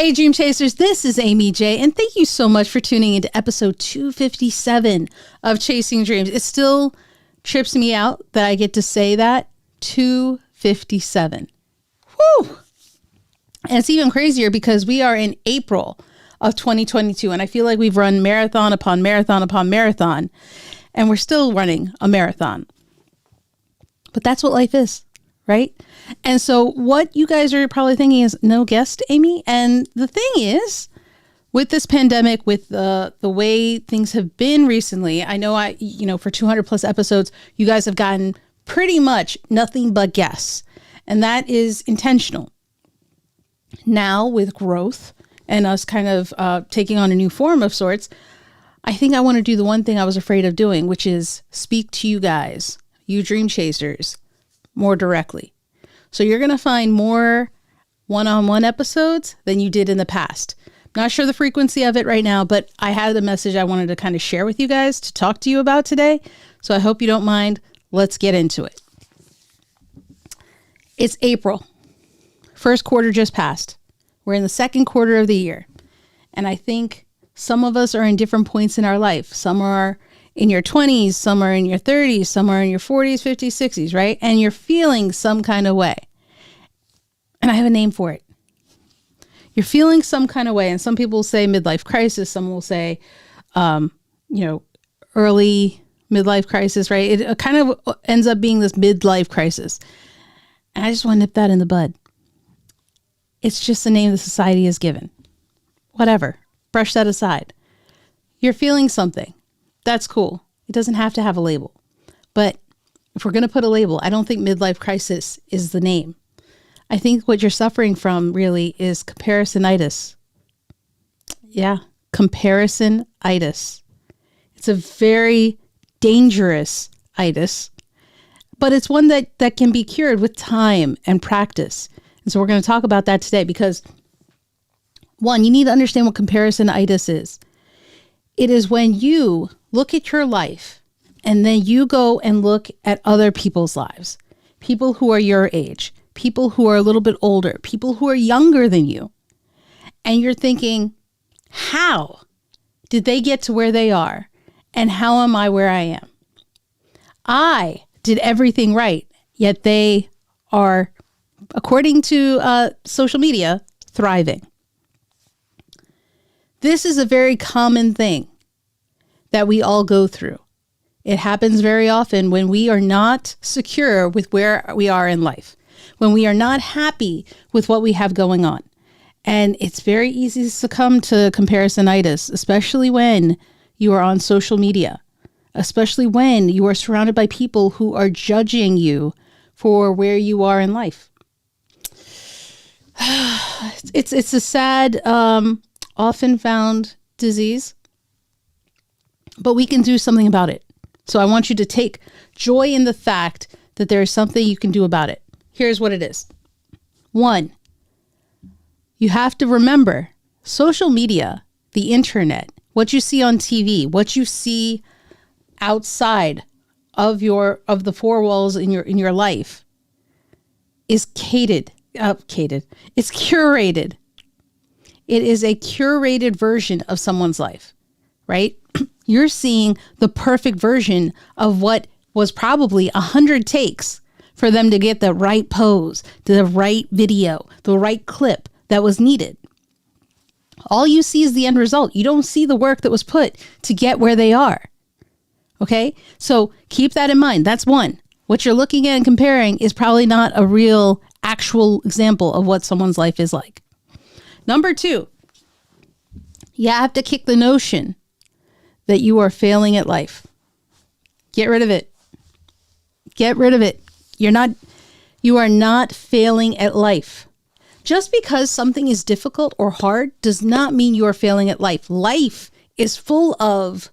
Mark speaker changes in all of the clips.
Speaker 1: Hey, Dream Chasers, this is Aimee J, and thank you so much for tuning into episode 257 of Chasing Dreams. It still trips me out that I get to say that, 257. Whew! And it's even crazier because we are in April of 2022, and I feel like we've run marathon upon marathon upon marathon, and we're still running a marathon. But that's what life is, right? And so what you guys are probably thinking is, no guest, Aimee? And the thing is, with this pandemic, with the way things have been recently, I know for 200 plus episodes, you guys have gotten pretty much nothing but guests. And that is intentional. Now with growth and us kind of taking on a new form of sorts, I think I want to do the one thing I was afraid of doing, which is speak to you guys, you dream chasers, more directly. So you're going to find more one-on-one episodes than you did in the past. Not sure the frequency of it right now, but I had a message I wanted to kind of share with you guys to talk to you about today. So I hope you don't mind. Let's get into it. It's April. First quarter just passed. We're in the second quarter of the year. And I think some of us are in different points in our life. Some are in your 20s, some are in your 30s, some are in your 40s, 50s, 60s, right? And you're feeling some kind of way. And I have a name for it. You're feeling some kind of way. And some people say midlife crisis. Some will say, early midlife crisis, right? It kind of ends up being this midlife crisis. And I just want to nip that in the bud. It's just the name the society has given. Whatever. Brush that aside. You're feeling something. That's cool. It doesn't have to have a label. But if we're going to put a label, I don't think midlife crisis is the name. I think what you're suffering from really is comparisonitis. Yeah, comparisonitis. It's a very dangerous itis, but it's one that can be cured with time and practice. And so we're going to talk about that today because, one, you need to understand what comparisonitis is. It is when you look at your life and then you go and look at other people's lives, people who are your age, people who are a little bit older, people who are younger than you. And you're thinking, how did they get to where they are? And how am I where I am? I did everything right, yet they are, according to social media, thriving. This is a very common thing that we all go through. It happens very often when we are not secure with where we are in life, when we are not happy with what we have going on. And it's very easy to succumb to comparisonitis, especially when you are on social media, especially when you are surrounded by people who are judging you for where you are in life. It's a sad, often found disease, but we can do something about it. So I want you to take joy in the fact that there is something you can do about it. Here's what it is. One, you have to remember social media, the internet, what you see on TV, what you see outside of the four walls in your life is catered. It's curated. It is a curated version of someone's life, right? You're seeing the perfect version of what was probably 100 takes for them to get the right pose, the right video, the right clip that was needed. All you see is the end result. You don't see the work that was put to get where they are. Okay? So keep that in mind. That's one. What you're looking at and comparing is probably not a real, actual example of what someone's life is like. Number two, you have to kick the notion that you are failing at life. Get rid of it. Get rid of it. You are not failing at life. Just because something is difficult or hard does not mean you are failing at life. Life is full of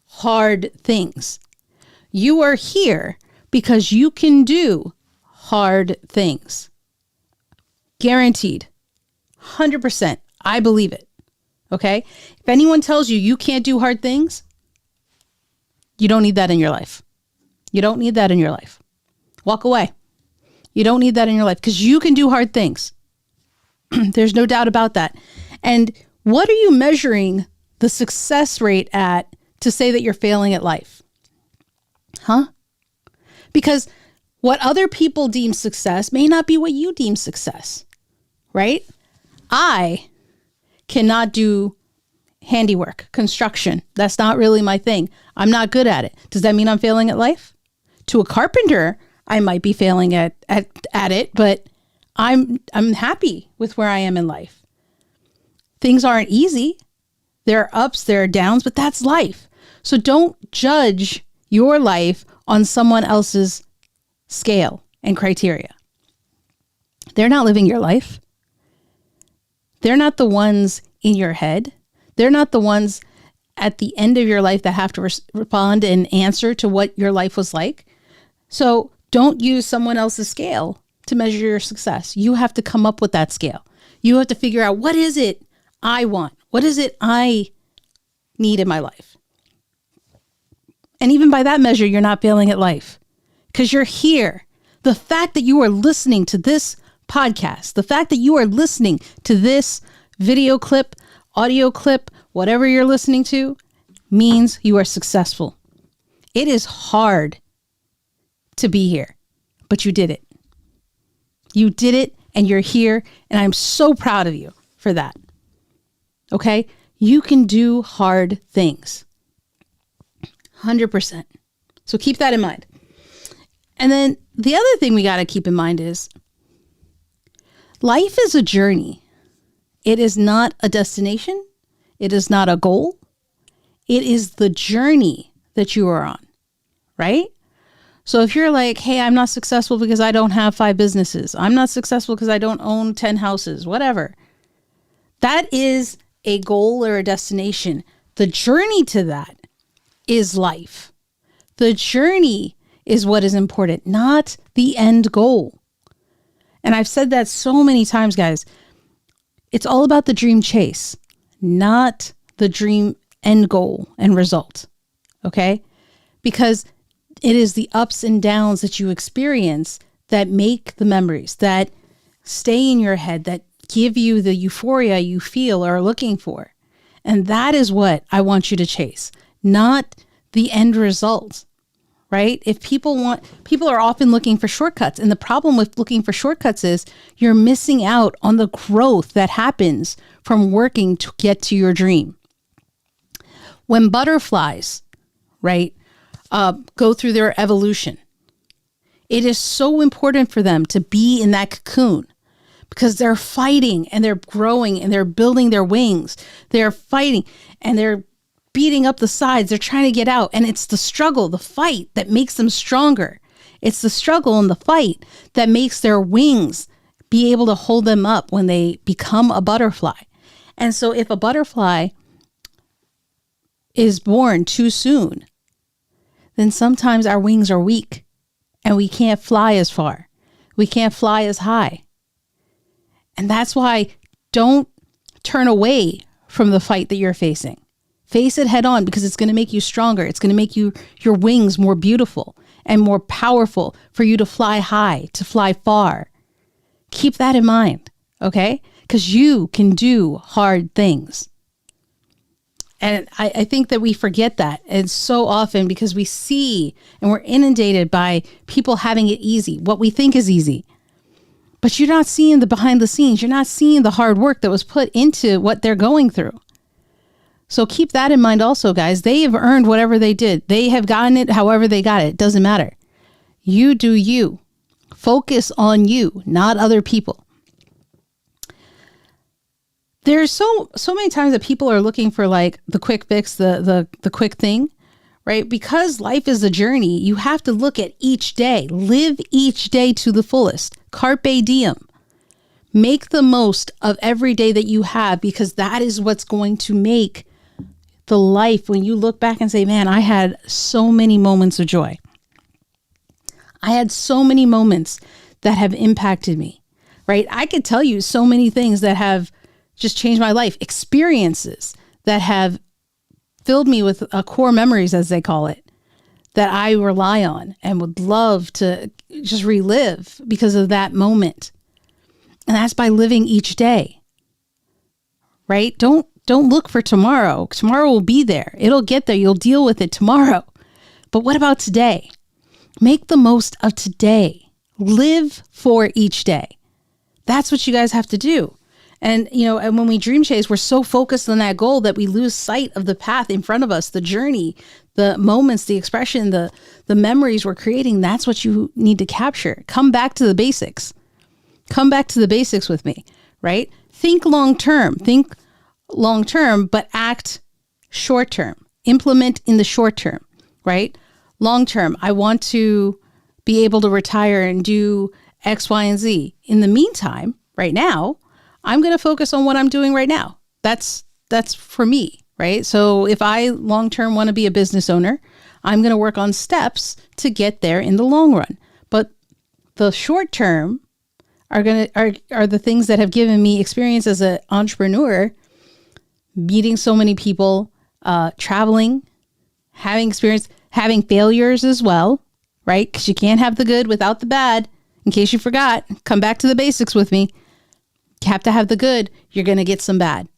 Speaker 1: hard things. You are here because you can do hard things. Guaranteed. 100%. I believe it. Okay? If anyone tells you you can't do hard things, you don't need that in your life. You don't need that in your life. Walk away. You don't need that in your life because you can do hard things. There's no doubt about that. And what are you measuring the success rate at to say that you're failing at life? Huh? Because what other people deem success may not be what you deem success, right? I cannot do handiwork, construction. That's not really my thing. I'm not good at it. Does that mean I'm failing at life? To a carpenter, I might be failing at it, but I'm happy with where I am in life. Things aren't easy. There are ups, there are downs, but that's life. So don't judge your life on someone else's scale and criteria. They're not living your life. They're not the ones in your head. They're not the ones at the end of your life that have to respond and answer to what your life was like. So don't use someone else's scale to measure your success. You have to come up with that scale. You have to figure out, what is it I want? What is it I need in my life? And even by that measure, you're not failing at life because you're here. The fact that you are listening to this podcast, the fact that you are listening to this video clip, audio clip, whatever you're listening to, means you are successful. It is hard to be here, but you did it. You did it and you're here, and I'm so proud of you for that. Okay? You can do hard things. 100%. So keep that in mind. And then the other thing we got to keep in mind is life is a journey. It is not a destination. It is not a goal. It is the journey that you are on, right? So if you're like, hey, I'm not successful because I don't have 5 businesses. I'm not successful because I don't own 10 houses, whatever. That is a goal or a destination. The journey to that is life. The journey is what is important, not the end goal. And I've said that so many times, guys. It's all about the dream chase, not the dream end goal and result. Okay? Because it is the ups and downs that you experience that make the memories, that stay in your head, that give you the euphoria you feel or are looking for. And that is what I want you to chase, not the end result, right? If people are often looking for shortcuts. And the problem with looking for shortcuts is you're missing out on the growth that happens from working to get to your dream. When butterflies, right, go through their evolution, it is so important for them to be in that cocoon because they're fighting and they're growing and they're building their wings. They're fighting and they're beating up the sides. They're trying to get out. And it's the struggle, the fight that makes them stronger. It's the struggle and the fight that makes their wings be able to hold them up when they become a butterfly. And so if a butterfly is born too soon, then sometimes our wings are weak and we can't fly as far. We can't fly as high. And that's why don't turn away from the fight that you're facing. Face it head on because it's going to make you stronger. It's going to make your wings more beautiful and more powerful for you to fly high, to fly far. Keep that in mind, okay? Because you can do hard things. And I think that we forget that. And so often because we see and we're inundated by people having it easy, what we think is easy. But you're not seeing the behind the scenes. You're not seeing the hard work that was put into what they're going through. So keep that in mind also, guys. They have earned whatever they did. They have gotten it however they got it. It doesn't matter. You do you. Focus on you, not other people. There's so many times that people are looking for like the quick fix, the quick thing, right? Because life is a journey, you have to look at each day. Live each day to the fullest. Carpe diem. Make the most of every day that you have because that is what's going to make the life when you look back and say, man, I had so many moments of joy. I had so many moments that have impacted me, right? I could tell you so many things that have just changed my life, experiences that have filled me with core memories, as they call it, that I rely on and would love to just relive because of that moment. And that's by living each day, right? Don't look for tomorrow. Tomorrow will be there. It'll get there. You'll deal with it tomorrow. But what about today? Make the most of today. Live for each day. That's what you guys have to do. And, and when we dream chase, we're so focused on that goal that we lose sight of the path in front of us, the journey, the moments, the expression, the memories we're creating. That's what you need to capture. Come back to the basics. Come back to the basics with me, right? Think long term, but act short term. Implement in the short term, right? Long term, I want to be able to retire and do X, Y, and Z. In the meantime, right now, I'm going to focus on what I'm doing right now. That's for me, right? So if I long term want to be a business owner, I'm going to work on steps to get there in the long run. But the short term are the things that have given me experience as an entrepreneur, meeting so many people, traveling, having experience, having failures as well, right? Because you can't have the good without the bad. In case you forgot, come back to the basics with me. You have to have the good. You're going to get some bad,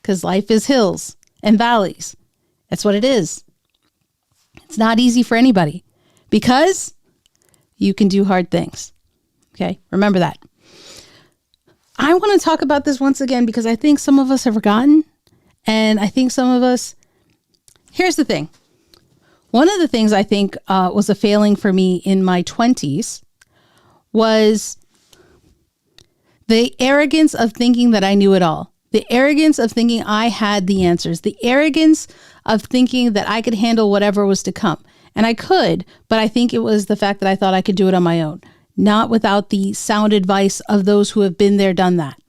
Speaker 1: because life is hills and valleys. That's what it is. It's not easy for anybody, because you can do hard things. Okay. Remember that. I want to talk about this once again, because I think some of us have forgotten. And I think some of us, here's the thing. One of the things I think was a failing for me in my 20s was the arrogance of thinking that I knew it all. The arrogance of thinking I had the answers. The arrogance of thinking that I could handle whatever was to come. And I could, but I think it was the fact that I thought I could do it on my own. Not without the sound advice of those who have been there, done that.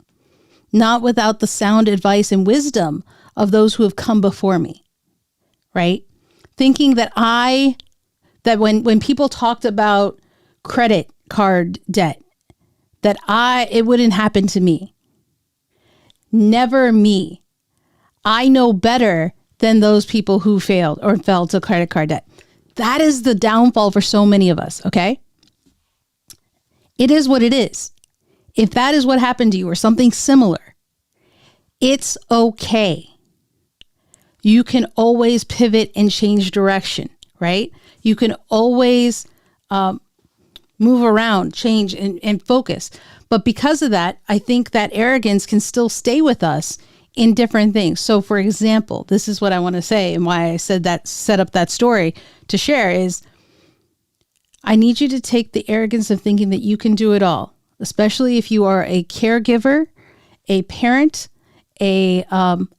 Speaker 1: Not without the sound advice and wisdom of those who have come before me, right? Thinking that when people talked about credit card debt, it wouldn't happen to me. Never me. I know better than those people who failed or fell to credit card debt. That is the downfall for so many of us, okay? It is what it is. If that is what happened to you or something similar, it's okay. You can always pivot and change direction, right? You can always move around, change, and focus. But because of that, I think that arrogance can still stay with us in different things. So for example, this is what I want to say, and why I said that, set up that story to share is, I need you to take the arrogance of thinking that you can do it all, especially if you are a caregiver, a parent, a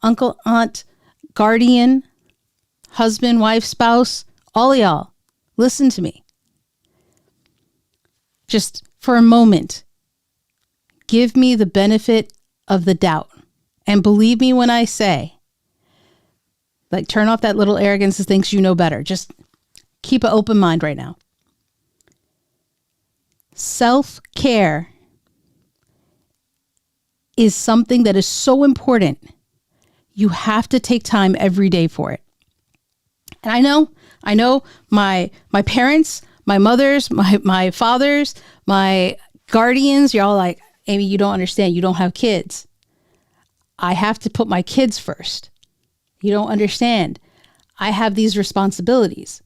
Speaker 1: uncle, aunt, guardian, husband, wife, spouse, all of y'all. Listen to me. Just for a moment, give me the benefit of the doubt. And believe me when I say, like, turn off that little arrogance that thinks you know better. Just keep an open mind right now. Self-care is something that is so important. You have to take time every day for it. And I know my parents, my mothers, my fathers, my guardians, you're all like, Aimee, you don't understand. You don't have kids. I have to put my kids first. You don't understand. I have these responsibilities.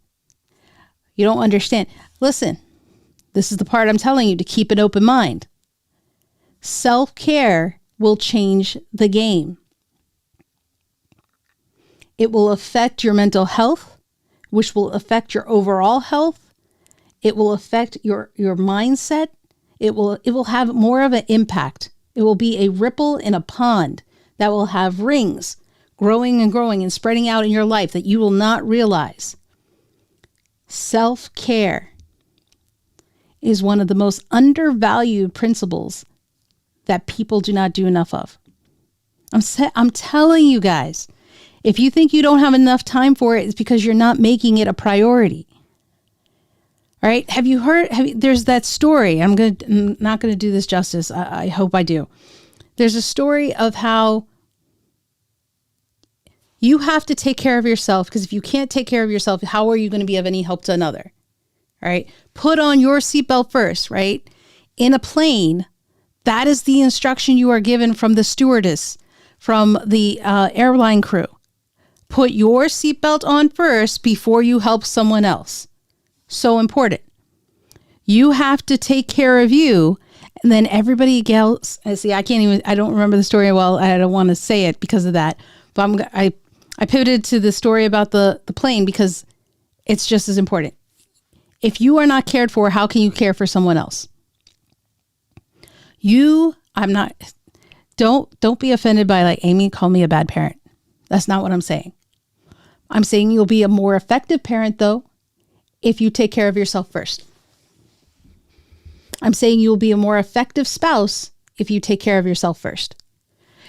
Speaker 1: You don't understand. Listen, this is the part I'm telling you to keep an open mind. Self-care will change the game. It will affect your mental health, which will affect your overall health. It will affect your mindset. It will have more of an impact. It will be a ripple in a pond that will have rings growing and growing and spreading out in your life that you will not realize. Self-care is one of the most undervalued principles that people do not do enough of. I'm telling you guys, if you think you don't have enough time for it, it's because you're not making it a priority. All right. Have you heard? There's that story. I'm not going to do this justice. I hope I do. There's a story of how you have to take care of yourself, because if you can't take care of yourself, how are you going to be of any help to another? All right. Put on your seatbelt first, right? In a plane, that is the instruction you are given from the stewardess, from the airline crew. Put your seatbelt on first before you help someone else. So important. You have to take care of you, and then everybody else. See, I don't remember the story well. I don't want to say it because of that. But I pivoted to the story about the plane because it's just as important. If you are not cared for, how can you care for someone else? Don't be offended by like, Aimee called me a bad parent. That's not what I'm saying. I'm saying you'll be a more effective parent, though, if you take care of yourself first. I'm saying you'll be a more effective spouse if you take care of yourself first.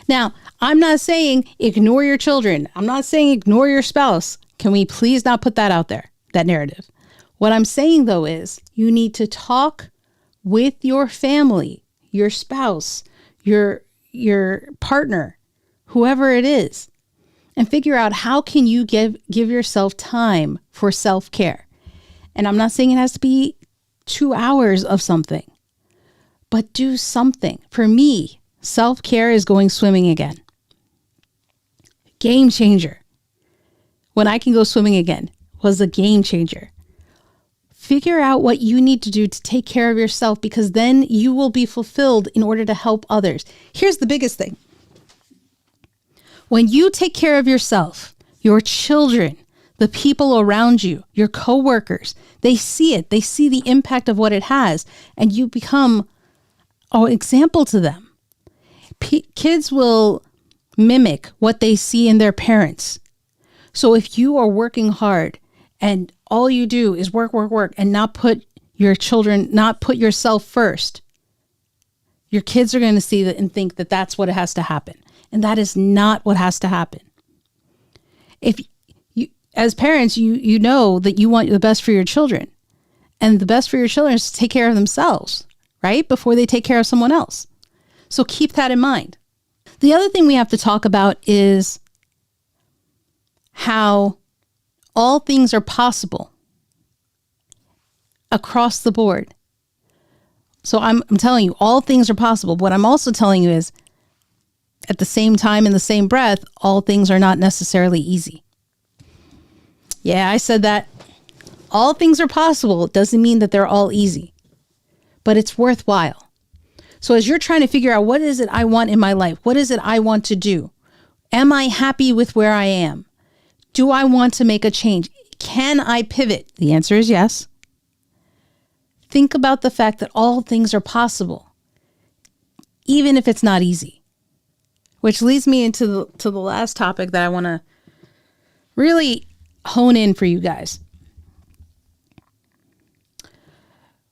Speaker 1: Now, I'm not saying ignore your children. I'm not saying ignore your spouse. Can we please not put that out there, that narrative? What I'm saying, though, is you need to talk with your family, your spouse, your partner, whoever it is, and figure out how can you give yourself time for self-care. And I'm not saying it has to be 2 hours of something, but do something. For me, self-care is going swimming again. Game changer. When I can go swimming again was a game changer. Figure out what you need to do to take care of yourself, because then you will be fulfilled in order to help others. Here's the biggest thing. When you take care of yourself, your children, the people around you, your coworkers, they see it. They see the impact of what it has, and you become an example to them. Kids will mimic what they see in their parents. So if you are working hard and all you do is work, and not put yourself first, your kids are going to see that and think that that's what has to happen. And that is not what has to happen. If you, as parents, you know that you want the best for your children, and the best for your children is to take care of themselves, right? Before they take care of someone else. So keep that in mind. The other thing we have to talk about is how all things are possible across the board. So I'm telling you, all things are possible. What I'm also telling you is, at the same time, in the same breath, all things are not necessarily easy. Yeah, I said that. All things are possible. It doesn't mean that they're all easy, but it's worthwhile. So as you're trying to figure out, what is it I want in my life? What is it I want to do? Am I happy with where I am? Do I want to make a change? Can I pivot? The answer is yes. Think about the fact that all things are possible, even if it's not easy. Which leads me into the last topic that I want to really hone in for you guys.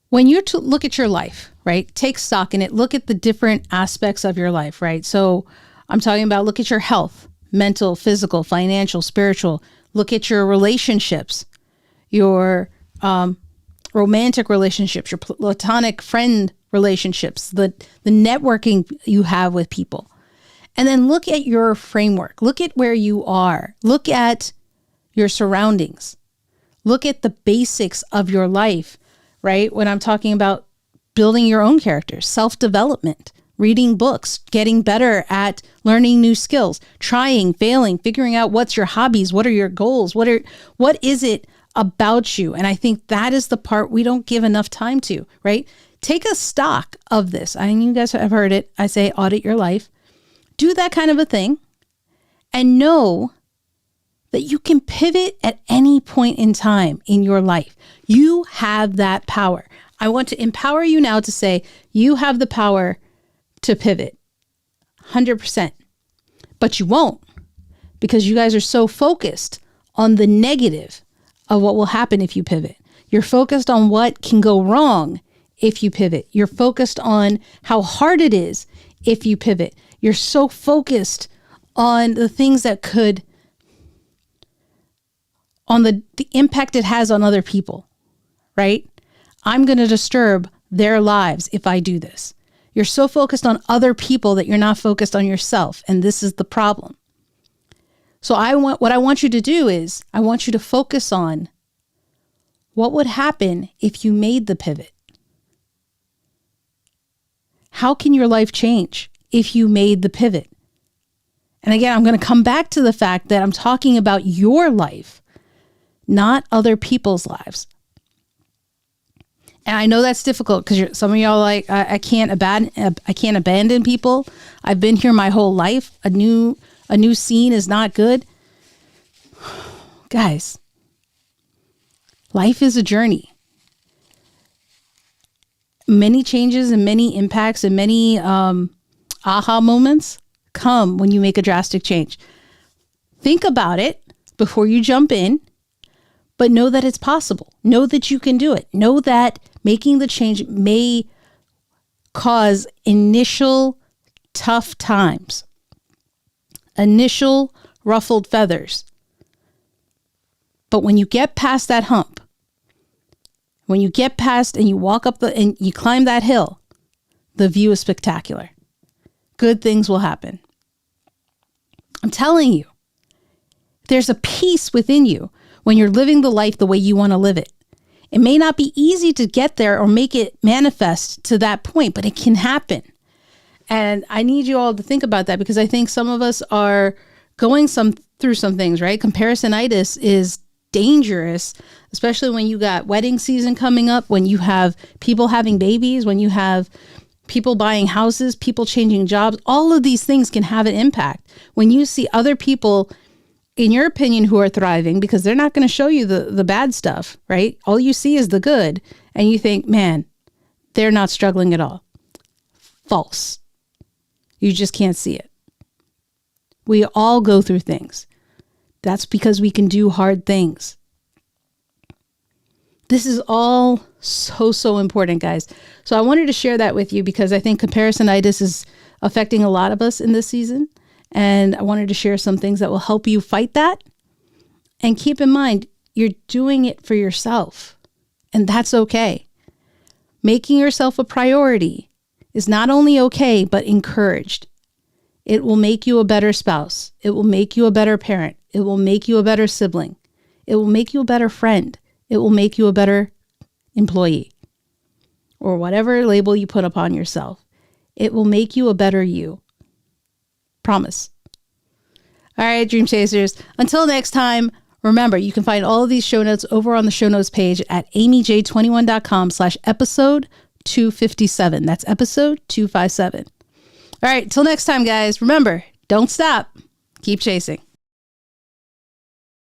Speaker 1: When you look at your life, right? Take stock in it. Look at the different aspects of your life, right? So I'm talking about, look at your health, mental, physical, financial, spiritual. Look at your relationships, your romantic relationships, your platonic friend relationships, the networking you have with people. And then look at your framework. Look at where you are. Look at your surroundings. Look at the basics of your life, right? When I'm talking about building your own character, self-development, reading books, getting better at learning new skills, trying, failing, figuring out what's your hobbies, what are your goals, what is it about you? And I think that is the part we don't give enough time to, right? Take a stock of this. I mean, you guys have heard it. I say audit your life. Do that kind of a thing, and know that you can pivot at any point in time in your life. You have that power. I want to empower you now to say you have the power to pivot 100%, but you won't, because you guys are so focused on the negative of what will happen if you pivot. You're focused on what can go wrong if you pivot. You're focused on how hard it is if you pivot. You're so focused on the things that could, on the impact it has on other people, right? I'm going to disturb their lives if I do this. You're so focused on other people that you're not focused on yourself. And this is the problem. So what I want you to do is, I want you to focus on what would happen if you made the pivot. How can your life change if you made the pivot? And again, I'm going to come back to the fact that I'm talking about your life, not other people's lives. And I know that's difficult because some of y'all are like, I can't abandon people. I've been here my whole life. A new scene is not good. Guys, life is a journey. Many changes and many impacts and many aha moments come when you make a drastic change. Think about it before you jump in, but know that it's possible. Know that you can do it. Know that making the change may cause initial tough times, initial ruffled feathers. But when you get past that hump, when you get past and you walk up and you climb that hill, the view is spectacular. Good things will happen. I'm telling you, there's a peace within you when you're living the life the way you want to live it. It may not be easy to get there or make it manifest to that point, but it can happen. And I need you all to think about that because I think some of us are going through some things, right? Comparisonitis is dangerous, especially when you got wedding season coming up, when you have people having babies, when you have people buying houses, people changing jobs. All of these things can have an impact. When you see other people, in your opinion, who are thriving, because they're not going to show you the bad stuff, right? All you see is the good. And you think, man, they're not struggling at all. False. You just can't see it. We all go through things. That's because we can do hard things. This is all so important, guys. So I wanted to share that with you because I think comparisonitis is affecting a lot of us in this season. And I wanted to share some things that will help you fight that. And keep in mind, you're doing it for yourself. And that's okay. Making yourself a priority is not only okay, but encouraged. It will make you a better spouse. It will make you a better parent. It will make you a better sibling. It will make you a better friend. It will make you a better employee. Or whatever label you put upon yourself. It will make you a better you. Promise. All right, Dream Chasers. Until next time, remember, you can find all of these show notes over on the show notes page at aimeej21.com/episode 257. That's episode 257. All right, till next time, guys. Remember, don't stop. Keep chasing.